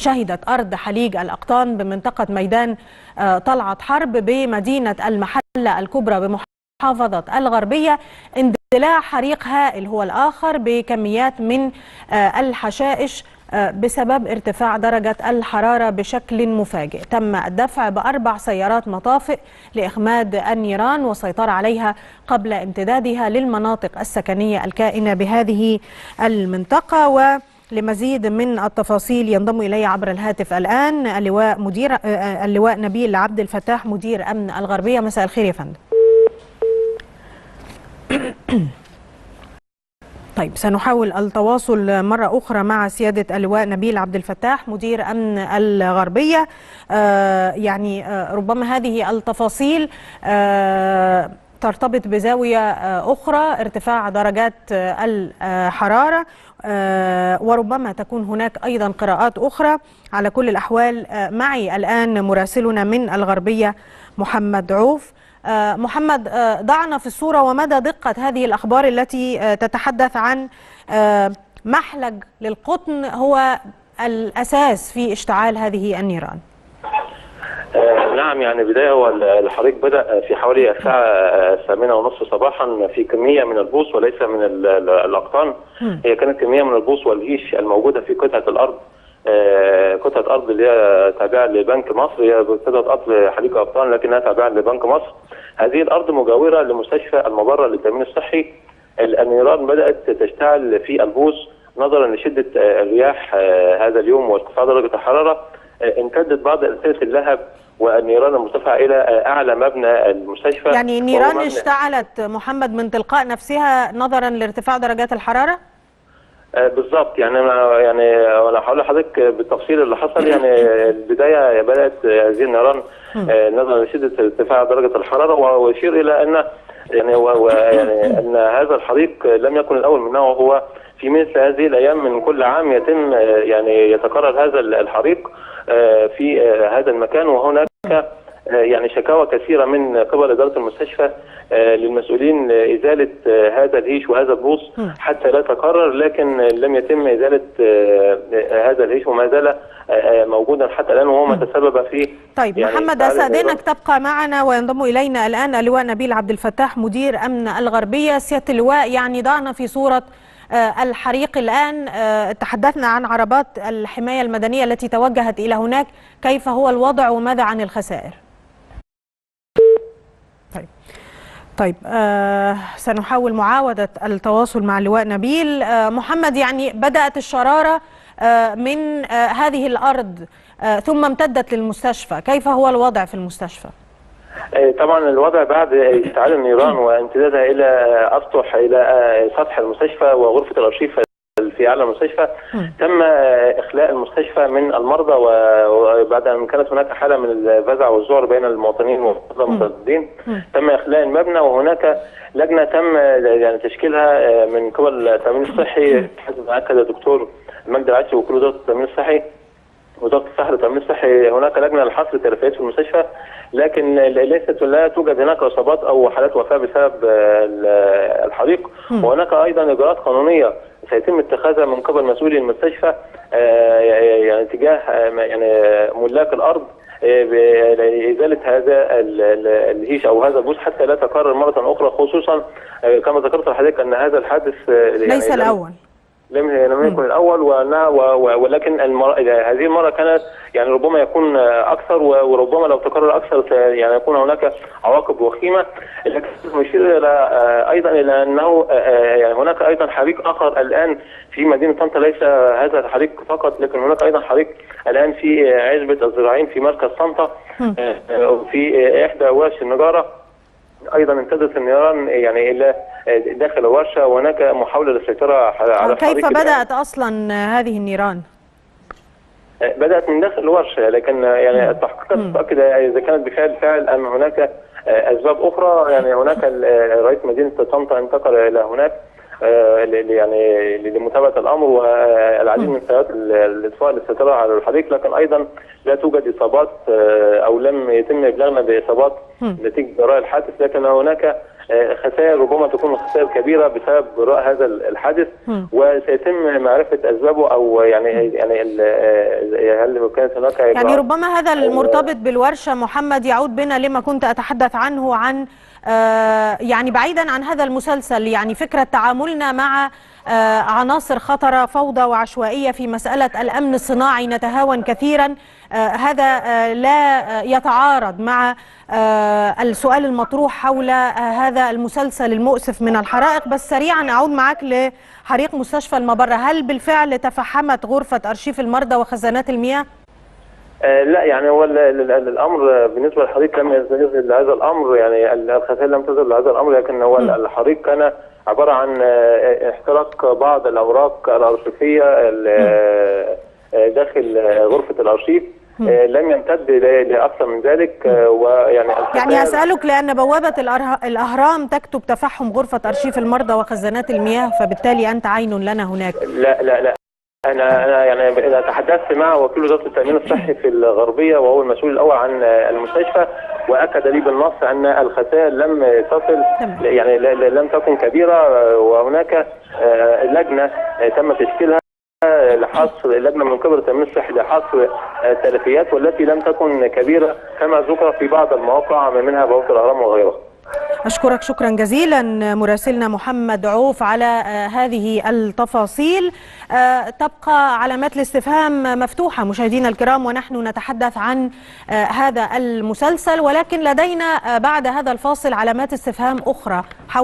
شهدت أرض حليج الأقطان بمنطقة ميدان طلعت حرب بمدينة المحلة الكبرى بمحافظة الغربية اندلاع حريق هائل هو الآخر بكميات من الحشائش بسبب ارتفاع درجة الحرارة بشكل مفاجئ. تم الدفع ب4 سيارات مطافئ لإخماد النيران والسيطرة عليها قبل امتدادها للمناطق السكنية الكائنة بهذه المنطقة. ولمزيد من التفاصيل ينضم إلي عبر الهاتف الآن اللواء نبيل عبد الفتاح مدير أمن الغربية. مساء الخير يا فندم. طيب، سنحاول التواصل مرة أخرى مع سيادة اللواء نبيل عبد الفتاح مدير أمن الغربية. ربما هذه التفاصيل ترتبط بزاوية أخرى، ارتفاع درجات الحرارة، وربما تكون هناك أيضا قراءات أخرى. على كل الأحوال معي الآن مراسلنا من الغربية محمد عوف. محمد، ضعنا في الصورة ومدى دقة هذه الأخبار التي تتحدث عن محلج للقطن هو الأساس في اشتعال هذه النيران. نعم، يعني بداية هو الحريق بدأ في حوالي الساعة 8:30 صباحا في كمية من البوص وليس من الأقطان. هي كانت كمية من البوص والهيش الموجودة في قطعة الأرض، قطعة أرض اللي هي تابعة لبنك مصر. هي قطعة أرض حديقة أقطان لكنها تابعة لبنك مصر. هذه الأرض مجاورة لمستشفى المبرة للتأمين الصحي. النيران بدأت تشتعل في البوص نظرا لشدة الرياح هذا اليوم وارتفاع درجة الحرارة. امتدت بعض ألسنة اللهب والنيران المرتفعة إلى أعلى مبنى المستشفى. يعني النيران اشتعلت محمد من تلقاء نفسها نظرا لارتفاع درجات الحرارة؟ بالضبط. يعني انا هقول لحضرتك بالتفصيل اللي حصل. يعني البدايه بدات هذه النيران نظرا لشده ارتفاع درجه الحراره، ويشير الى ان ان هذا الحريق لم يكن الاول من نوعه. هو في مثل هذه الايام من كل عام يتم يتكرر هذا الحريق في هذا المكان. وهناك شكاوى كثيرة من قبل إدارة المستشفى للمسؤولين إزالة هذا الهيش وهذا البوص حتى لا يتكرر، لكن لم يتم إزالة هذا الهيش وما زال موجودا حتى الآن وهو ما تسبب فيه. طيب محمد، أستأذنك تبقى معنا وينضم إلينا الآن اللواء نبيل عبد الفتاح مدير أمن الغربية. سيادة اللواء، ضعنا في صورة الحريق الآن، تحدثنا عن عربات الحماية المدنية التي توجهت إلى هناك، كيف هو الوضع وماذا عن الخسائر؟ طيب سنحاول معاودة التواصل مع اللواء نبيل. محمد، بدأت الشرارة من هذه الأرض ثم امتدت للمستشفى، كيف هو الوضع في المستشفى؟ طبعا الوضع بعد اشتعال النيران وامتدادها الى اسطح الى سطح المستشفى وغرفه الارشيف في اعلى المستشفى، تم اخلاء المستشفى من المرضى، وبعد ان كانت هناك حاله من الفزع والذعر بين المواطنين والمترددين تم اخلاء المبنى. وهناك لجنه تم تشكيلها من قبل التامين الصحي حسب ما اكد الدكتور مجدي العشري وكيل وزاره التامين الصحي وزاره الصحه للتامين الصحي. هناك لجنه لحصر التلفيات في المستشفى، لكن لا توجد هناك اصابات او حالات وفاه بسبب الحريق. وهناك ايضا اجراءات قانونيه سيتم اتخاذها من قبل مسؤولي المستشفى تجاه ملاك الارض لازاله هذا الهيش او هذا البوص حتى لا تكرر مره اخرى، خصوصا كما ذكرت لحضرتك ان هذا الحادث ليس الاول، لم يكن الاول، ولكن هذه المره كانت ربما يكون اكثر، وربما لو تكرر اكثر يكون هناك عواقب وخيمه. لكن نشير الى ايضا الى انه هناك ايضا حريق اخر الان في مدينه طنطا. ليس هذا الحريق فقط، لكن هناك ايضا حريق الان في عزبه الزراعين في مركز طنطا في احدى ورش النجاره. ايضا امتدت النيران الى داخل الورشه، وهناك محاوله للسيطره على الحريق. كيف بدات اصلا هذه النيران؟ بدات من داخل الورشه، لكن التحقيقات تؤكد اذا كانت بالفعل ام هناك اسباب اخرى. هناك رئيس مدينه طنطا انتقل الى هناك لمتابعه الامر، والعديد من سيارات الاطفاء للسيطره على الحريق، لكن ايضا لا توجد اصابات او لم يتم ابلاغنا باصابات نتيجه جراء الحادث. لكن هناك خسائر ربما تكون خسائر كبيره بسبب جراء هذا الحادث، وسيتم معرفه اسبابه او يعني هل كانت هناك يعني ربما هذا المرتبط بالورشه محمد يعود بنا لما كنت اتحدث عنه عن يعني بعيدا عن هذا المسلسل، يعني فكره تعاملنا مع عناصر خطرة، فوضى وعشوائية في مسألة الأمن الصناعي نتهاون كثيرا. هذا لا يتعارض مع السؤال المطروح حول هذا المسلسل المؤسف من الحرائق. بس سريعا أعود معك لحريق مستشفى المبرة، هل بالفعل تفحمت غرفة أرشيف المرضى وخزانات المياه؟ لا، يعني هو الامر بالنسبه للحريق لم يظهر لهذا الامر، يعني الخسائر لم تظهر لهذا الامر، لكن هو الحريق كان عباره عن احتراق بعض الاوراق الارشيفيه داخل غرفه الارشيف، لم يمتد لاكثر من ذلك. يعني اسالك لان بوابه الاهرام تكتب تفحم غرفه ارشيف المرضى وخزانات المياه، فبالتالي انت عين لنا هناك. لا انا يعني تحدثت مع وكيل وزاره التامين الصحي في الغربيه وهو المسؤول الاول عن المستشفى، واكد لي بالنص ان الخسائر لم تصل يعني لم تكن كبيره، وهناك لجنه تم تشكيلها لحصر لجنه من قبل التامين الصحي لحصر التلفيات والتي لم تكن كبيره كما ذكر في بعض المواقع منها بوابه الاهرام وغيرها. أشكرك شكرا جزيلا مراسلنا محمد عوف على هذه التفاصيل. تبقى علامات الاستفهام مفتوحة مشاهدينا الكرام ونحن نتحدث عن هذا المسلسل، ولكن لدينا بعد هذا الفاصل علامات استفهام أخرى